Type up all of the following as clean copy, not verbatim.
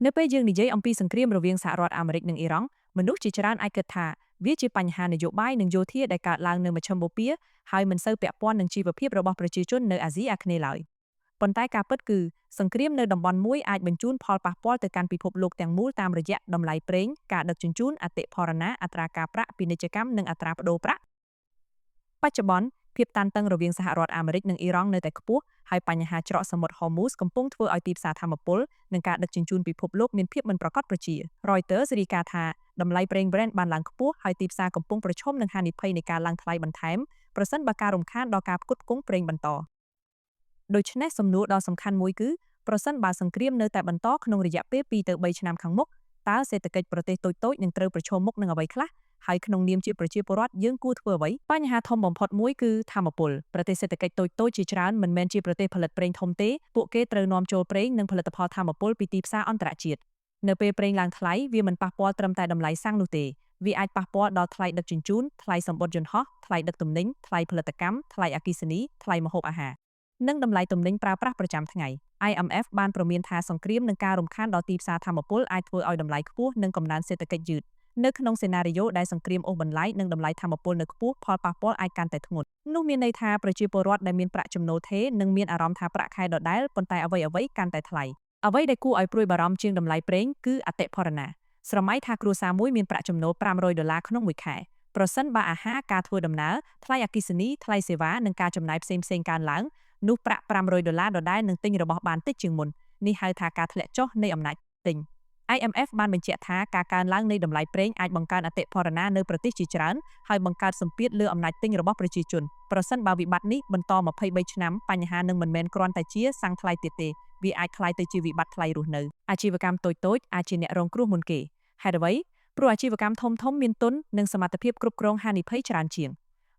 នៅពេលយើងនិយាយអំពីសង្គ្រាមរវាងសហរដ្ឋអាមេរិកនិងអ៊ីរ៉ង់មនុស្សជាច្រើនអាចគិតថាវាជាបញ្ហានយោបាយនិងយោធាដែលកើតឡើងនៅមជ្ឈមបូព៌ាហើយមិនសូវពាក់ព័ន្ធនឹងជីវភាពរបស់ប្រជាជននៅអាស៊ីអាគ្នេយ៍ឡើយប៉ុន្តែការពិតគឺសង្គ្រាមនៅតំបន់មួយអាចបញ្ជូនផលប៉ះពាល់ទៅកាន់ពិភពលោកទាំងមូលតាមរយៈតម្លៃប្រេងការដឹកជញ្ជូនអតិផរណាអត្រាការប្រាក់ពាណិជ្ជកម្មនិងអត្រាប្តូរប្រាក់បច្ចុប្បន្នភាពតានតឹងរវាងសហរដ្ឋអាមេរិកនិងអ៊ីរ៉ង់នៅតែខ្ពស់ហើយបញ្ហាច្រកសមុទ្រ Hormuz កំពុងធ្វើឲ្យទីផ្សារថាមពលនិងការដឹកជញ្ជូនពិភពលោកមានភាពមិនប្រាកដប្រជា Reuters រាយការណ៍ថាតម្លៃប្រេង Brent បានឡើងខ្ពស់ហើយទីផ្សារកំពុងប្រឈមនឹងហានិភ័យនៃការឡើងថ្លៃបន្ថែមប្រសិនបើការរំខានដល់ការផ្គត់ផ្គង់ប្រេងបន្តដូច្នេះសំណួរដ៏សំខាន់មួយគឺប្រសិនបើសង្គ្រាមនៅតែបន្តក្នុងរយៈពេល2ទៅ3ឆ្នាំខាងមុខតើសេដ្ឋកិច្ចប្រទេសតូចៗនឹងត្រូវប្រឈមមុខនឹងអ្វីខ្លះហើយក្នុងនាមជាប្រជាពលរដ្ឋយើងគួរធ្វើអ្វីបញ្ហាធំបំផុតមួយគឺធម្មពលប្រទេសសេដ្ឋកិច្ចតូចៗជាច្រើនមិនមែនជាប្រទេសផលិតប្រេងធំទេពួកគេត្រូវនាំចូលប្រេងនិងផលិតផលធម្មពលពីទីផ្សារអន្តរជាតិនៅពេលប្រេងឡើងថ្លៃវាមិនប៉ះពាល់ត្រឹមតែតម្លៃសាំងនោះទេវាអាចប៉ះពាល់ដល់ថ្លៃដឹកជញ្ជូនថ្លៃសម្បត្តិយន្តហោះថ្លៃដឹកទំនិញថ្លៃផលិតកម្មថ្លៃអគ្គិសនីថ្លៃម្ហូបអាហារនិងតម្លៃទំនិញប្រើប្រាស់ប្រចាំថ្ងៃ IMF បានព្រមានថាសង្គ្រាមនិងការរំខានដល់ទីផ្សារថាមពលអាចធ្វើឲ្យតម្លៃខ្ពស់និងកំណើនសេដ្ឋកិច្ចយឺតនៅក្នុងសេណារីយ៉ូដែលសង្គ្រាមអូសបន្លាយនិងតម្លៃថាមពលនៅខ្ពស់ផលប៉ះពាល់អាចកាន់តែធ្ងន់នោះមានន័យថាប្រជាពលរដ្ឋដែលមានប្រាក់ចំណូលថេរនឹងមានអារម្មណ៍ថាប្រាក់ខែដដែលប៉ុន្តែអ្វីៗកាន់តែថ្លៃអ្វីដែលគួរឲ្យព្រួយបារម្ភជាងតម្លៃប្រេងគឺអតិផរណាស្រមៃថាគ្រួសារមួយមានប្រាក់ចំណូល$500ក្នុងមួយខែប្រសិនបើអាហារការធ្វើដំណើរថ្លៃអគ្គិសនីថ្លៃសេវានិងការចំណាយផ្សេងៗកើនឡើងនោះប្រាក់$500ដដែលនឹងទិញរបស់បានតិចជាងមុននេះហៅថាការធ្លាក់ចុះនៃអំណាចទិញ IMF បានបញ្ជាក់ថាការកើនឡើងនៃតម្លៃប្រេងអាចបង្កើនអតិផរណានៅប្រទេសជាច្រើនហើយបង្កើតសម្ពាធលើអំណាចទិញរបស់ប្រជាជនប្រសិនបើវិបត្តិនេះបន្ត23ឆ្នាំបញ្ហានឹងមិនមែនគ្រាន់តែជាសាំងថ្លៃទៀតទេវាអាចក្លាយទៅជាវិបត្តិថ្លៃរស់នៅអាជីវកម្មតូចៗអាចជាអ្នករងគ្រោះមុនគេហេតុអ្វីព្រោះអាជីវកម្មធំៗមានទុននិងសមត្ថភាពគ្រប់គ្រងហានិភ័យច្រើនជាង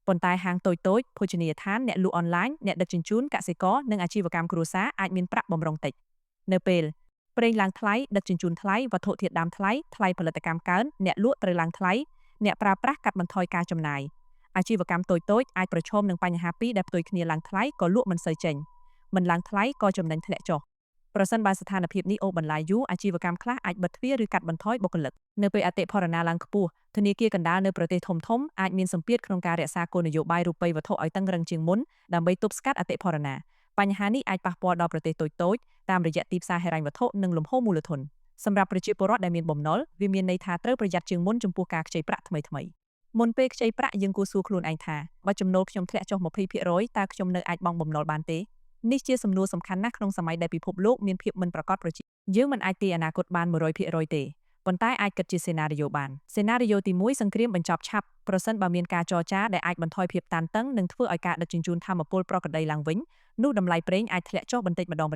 ប៉ុន្តែហាងតូចៗភោជនីយដ្ឋានអ្នកលក់អនឡាញអ្នកដឹកជញ្ជូនកសិករនិងអាជីវកម្មគ្រួសារអាចមានប្រាក់បម្រុងតិចនៅពេលប្រេងឡើងថ្លៃដឹកជញ្ជូនថ្លៃវត្ថុធាតុដើមថ្លៃថ្លៃផលិតកម្មកើនអ្នកលក់ត្រូវឡើងថ្លៃអ្នកប្រើប្រាស់កាត់បន្ថយការចំណាយអាជីវកម្មតូចៗអាចប្រឈមនឹងបញ្ហាពីរដែលផ្ទុយគ្នាឡើងថ្លៃក៏លក់មិនសូវចេញមិនឡើងថ្លៃក៏ចំណេញធ្លាក់ចុះប្រសិនបើស្ថានភាពនេះអូសបន្លាយយូរអាជីវកម្មខ្លះអាចបិទទ្វារឬកាត់បន្ថយបុគ្គលិកនៅពេលអតិផរណាឡើងខ្ពស់ធនាគារកណ្ដាលនៅប្រទេសធំៗអាចមានសម្ពាធក្នុងការរក្សាគោលនយោបាយរូបិយវត្ថុឲ្យតឹងរ៉ឹងជាងមុនដើម្បីទប់ស្កាត់អតិផរណាបញ្ហានេះអាចប៉ះពាល់ដល់ប្រទេសតូចៗតាមរយៈទីផ្សារហិរញ្ញវត្ថុនិងលំហូរមូលធនសម្រាប់ប្រជាពលរដ្ឋដែលមានបំណុលវាមានន័យថាត្រូវប្រយ័ត្នជាងមុនចំពោះការខ្ចីប្រាក់ថ្មីៗមុនពេលខ្ចីប្រាក់យើងគួរសួរខ្លួនឯងថាបើចំណូលខ្ញុំធ្លាក់ចុះ20%តើខ្ញុំនៅអាចបង់បំណុលបានទេនេះជាសំណួរសំខាន់ណាស់ក្នុងសម័យដែលពិភពលោកមានភាពមិនប្រាកដប្រជាយើងមិនអាចទាយអនាគតបាន100%ទេប៉ុន្តែអាចគិតជាសេណារីយ៉ូបានសេណារីយ៉ូទី1សង្គ្រាមបញ្ចប់ឆាប់ប្រសិនបើមានការចរចាដែលអាចបន្ថយភាពតានតឹងនិងធ្វើឲ្យការដឹកជញ្ជូនថាមពលប្រក្រតីឡើងវិញនោះតម្លៃប្រេងអាចធ្លាក់ចុះបន្តិចម្ដង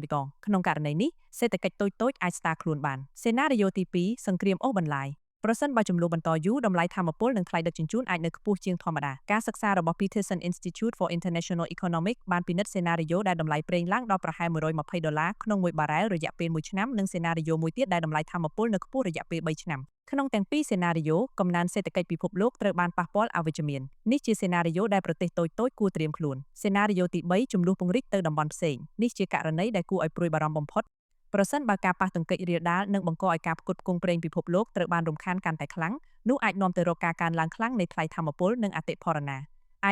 ក្នុងករណីនេះសេដ្ឋកិច្ចតូចៗអាចស្តារខ្លួនបានសេណារីយ៉ូទី2សង្គ្រាមអូសបន្លាយប្រសិនបើចំនួនបន្តយូរតម្លៃថាមពលនិងថ្លៃដឹកជញ្ជូនអាចនៅខ្ពស់ជាងធម្មតាការសិក្សារបស់ Peterson Institute for International Economics បានពិនិត្យសេណារីយ៉ូដែលតម្លៃប្រេងឡើងដល់ប្រហែល$120ក្នុងមួយបារ៉ែលរយៈពេល1ឆ្នាំនិងសេណារីយ៉ូមួយទៀតដែលតម្លៃថាមពលនៅខ្ពស់រយៈពេល3ឆ្នាំក្នុងទាំងពីរសេណារីយ៉ូកំណើនសេដ្ឋកិច្ចពិភពលោកត្រូវបានប៉ះពាល់អវិជ្ជមាននេះជាសេណារីយ៉ូដែលប្រទេសតូចៗគួរត្រៀមខ្លួនសេណារីយ៉ូទី3ចំនួនពង្រីកទៅតំបន់ផ្សេងនេះជាករណីដែលគួរឲ្យព្រួយបារម្ភបំផុតប្រសិនបើការប៉ះទង្គិចរាលដាលនឹងបង្កឲ្យការផ្គត់ផ្គង់ប្រេងពិភពលោកត្រូវបានរំខានកាន់តែខ្លាំងនោះអាចនាំទៅរកការកើនឡើងខ្លាំងនៃថ្លៃថាមពលនិងអតិផរណា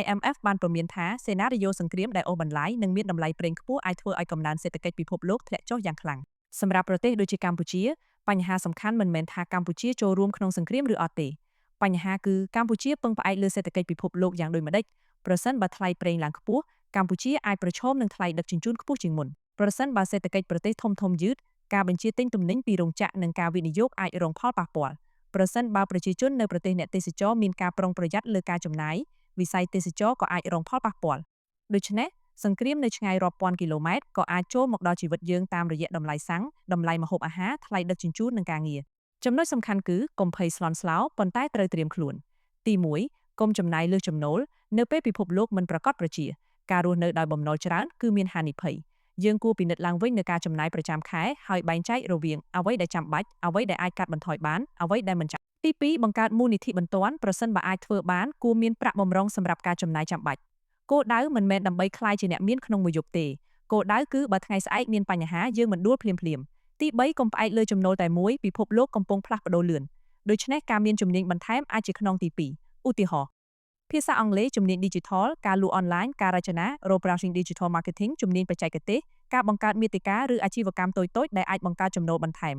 IMF បានព្រមានថាសេណារីយ៉ូសង្គ្រាមដែលអូសបន្លាយនិងមានតម្លៃប្រេងខ្ពស់អាចធ្វើឲ្យកំណើនសេដ្ឋកិច្ចពិភពលោកធ្លាក់ចុះយ៉ាងខ្លាំងសម្រាប់ប្រទេសដូចជាកម្ពុជាបញ្ហាសំខាន់មិនមែនថាកម្ពុជាចូលរួមក្នុងសង្គ្រាមឬអត់ទេបញ្ហាគឺកម្ពុជាពឹងផ្អែកលើសេដ្ឋកិច្ចពិភពលោកយ៉ាងដូចម្តេចប្រសិនបើថ្លៃប្រេងឡើងខ្ពស់កម្ពុជាអាចប្រឈមនឹងថ្លៃដឹកជញ្ជូនខ្ពស់ជាងមុនប្រសិនបើសេដ្ឋកិច្ចប្រទេសធំៗយឺតការបញ្ជាទិញទំនិញពីរោងចក្រនិងការវិនិយោគអាចរងផលប៉ះពាល់ប្រសិនបើប្រជាជននៅប្រទេសអ្នកទេសចរមានការប្រុងប្រយ័ត្នលើការចំណាយវិស័យទេសចរក៏អាចរងផលប៉ះពាល់ដូច្នេះសង្គ្រាមនៅឆ្ងាយរាប់ពាន់គីឡូម៉ែត្រក៏អាចចូលមកដល់ជីវិតយើងតាមរយៈតម្លៃសាំងតម្លៃម្ហូបអាហារថ្លៃដឹកជញ្ជូននិងការងារចំណុចសំខាន់គឺកុំភ័យស្លន់ស្លោប៉ុន្តែត្រូវត្រៀមខ្លួនទី1កុំចំណាយលើសចំណូលនៅពេលពិភពលោកមិនប្រកបប្រជាការរស់នៅដោយបំណុលច្រើនគឺមានហានិភ័យយើងគួរពិនិត្យឡើងវិញនូវការចំណាយប្រចាំខែហើយបែងចែករវាងអ្វីដែលចាំបាច់អ្វីដែលអាចកាត់បន្ថយបានអ្វីដែលមិនចាំទី2បង្កើតមូលនិធិបន្ទាន់ប្រសិនបើអាចធ្វើបានគួរមានប្រាក់បម្រុងសម្រាប់ការចំណាយចាំបាច់គោលដៅមិនមែនដើម្បីក្លាយជាអ្នកមានក្នុងមួយយប់ទេគោលដៅគឺបើថ្ងៃស្អែកមានបញ្ហាយើងមិនដួលភ្លាមៗ ទី3កុំផ្អែកលើចំណូលតែមួយពិភពលោកកំពុងផ្លាស់ប្ដូរលឿនដូច្នេះការមានជំនាញបន្ថែមអាចជាខ្នងទី2ឧទាហរណ៍ភាសាអង់គ្លេសជំនាញ Digital ការលក់អនឡាញការរចនា Role Branding Digital Marketing ជំនាញបច្ចេកទេសការបង្កើតមាតិកាឬអាជីវកម្មតូចៗដែលអាចបង្កើតចំណូលបន្ថែម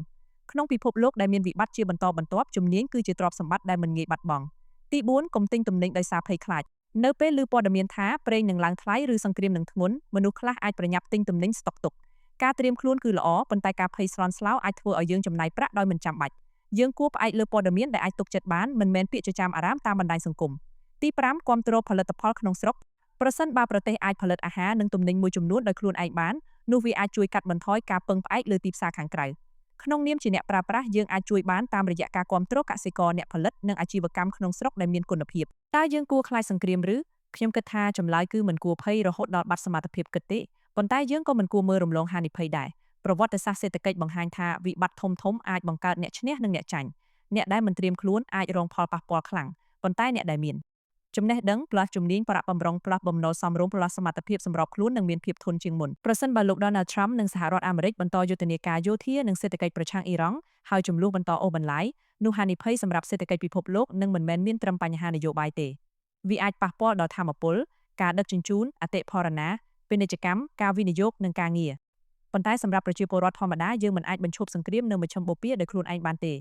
ក្នុងពិភពលោកដែលមានវិបត្តិជាបន្តបន្ទាប់ជំនាញគឺជាទ្រព្យសម្បត្តិដែលមិនងាយបាត់បង់ទី4កុំទិញទំនិញដោយសារភ័យខ្លាចនៅពេលឮព័ត៌មានថាប្រេងនឹងឡើងថ្លៃឬសង្គ្រាមនឹងធ្ងន់មនុស្សខ្លះអាចប្រញាប់ទិញទំនិញស្តុកទុកការត្រៀមខ្លួនគឺល្អប៉ុន្តែការភ័យស្លន់ស្លោអាចធ្វើឲ្យយើងចំណាយប្រាក់ដោយមិនចាំបាច់យើងគួរផ្អែកលើព័ត៌មានដែលអាចទុកចិត្តបានមិនមែនពាក្យចចាមអារ៉ាមតាមបណ្ដាញសង្គមទី5គាំទ្រផលិតផលក្នុងស្រុកប្រសិនបើប្រទេសអាចផលិតអាហារនិងទំនិញមួយចំនួនដោយខ្លួនឯងបាននោះវាអាចជួយកាត់បន្ថយការពឹងផ្អែកលើទីផ្សារខាងក្រៅក្នុងនាមជាអ្នកប្រើប្រាស់យើងអាចជួយបានតាមរយៈការគាំទ្រកសិករអ្នកផលិតនិងអាជីវកម្មក្នុងស្រុកដែលមានគុណភាពតើយើងគួរខ្លាចសង្គ្រាមឬខ្ញុំគិតថាចម្លើយគឺមិនគួរភ័យរហូតដល់បាត់សមត្ថភាពគិតទេប៉ុន្តែយើងក៏មិនគួរមើលរំលងហានិភ័យដែរប្រវត្តិសាស្ត្រសេដ្ឋកិច្ចបង្ហាញថាវិបត្តិធំៗអាចបង្កើតអ្នកឈ្នះនិងអ្នកចាញ់អ្នកដែលមិនត្រៀមខ្លួនអាចរងផលប៉ះពាល់ខ្លាំងប៉ុន្តែអ្នកដែលមានចំណេះដឹងផ្លាស់ជំនាញប្រាក់បម្រុងផ្លាស់បំណុលសមរម្យផ្លាស់សមត្ថភាពសម្របខ្លួននិងមានភាពធន់ជាងមុនប្រសិនបើលោក Donald Trump និងសហរដ្ឋអាមេរិកបន្តយុទ្ធនាការយោធានិងសេដ្ឋកិច្ចប្រឆាំងអ៊ីរ៉ង់ហើយចំនួនបន្តអូសបន្លាយនោះហានិភ័យសម្រាប់សេដ្ឋកិច្ចពិភពលោកនឹងមិនមែនមានត្រឹមបញ្ហានយោបាយទេវាអាចប៉ះពាល់ដល់ធម្មពលការដឹកជញ្ជូនអតិផរណាពាណិជ្ជកម្មការវិនិយោគនិងការងារប៉ុន្តែសម្រាប់ប្រជាពលរដ្ឋធម្មតាយើងមិនអាចបញ្ឈប់សង្គ្រាមនៅមជ្ឈមបូព៌ាដោយខ្លួនឯងបានទេ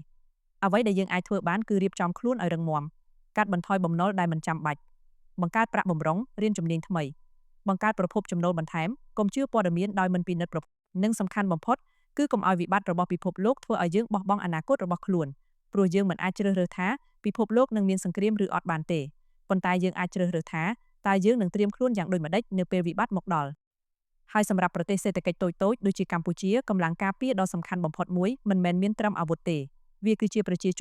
អ្វីដែលយើងអាចធ្វើបានគឺរៀបចំខ្លួនឲ្យរឹងមាំកាត់បន្ថយបំណុលដែលមិនចាំបាច់បង្កើតប្រាក់បម្រុងរៀនជំនាញថ្មីបង្កើតប្រភពចំណូលបន្ថែមកុំជឿព័ត៌មានដោយមិនពិនិត្យប្រភពនិងសំខាន់បំផុតគឺកុំឲ្យវិបត្តិរបស់ពិភពលោកធ្វើឲ្យយើងបោះបង់អនាគតរបស់ខ្លួនព្រោះយើងមិនអាចជ្រើសរើសថាពិភពលោកនឹងមានសង្គ្រាមឬអត់បានទេប៉ុន្តែយើងអាចជ្រើសរើសថាតើយើងនឹងត្រៀមខ្លួនយ៉ាងដូចម្តេចនៅពេលវិបត្តិមកដល់ហើយសម្រាប់ប្រទេសសេដ្ឋកិច្ចតូចៗដូចជាកម្ពុជាកម្លាំងការពារដ៏សំខាន់បំផុតមួយមិនមែនមានត្រឹមអាវុធទេវាគឺជាប្រជាជន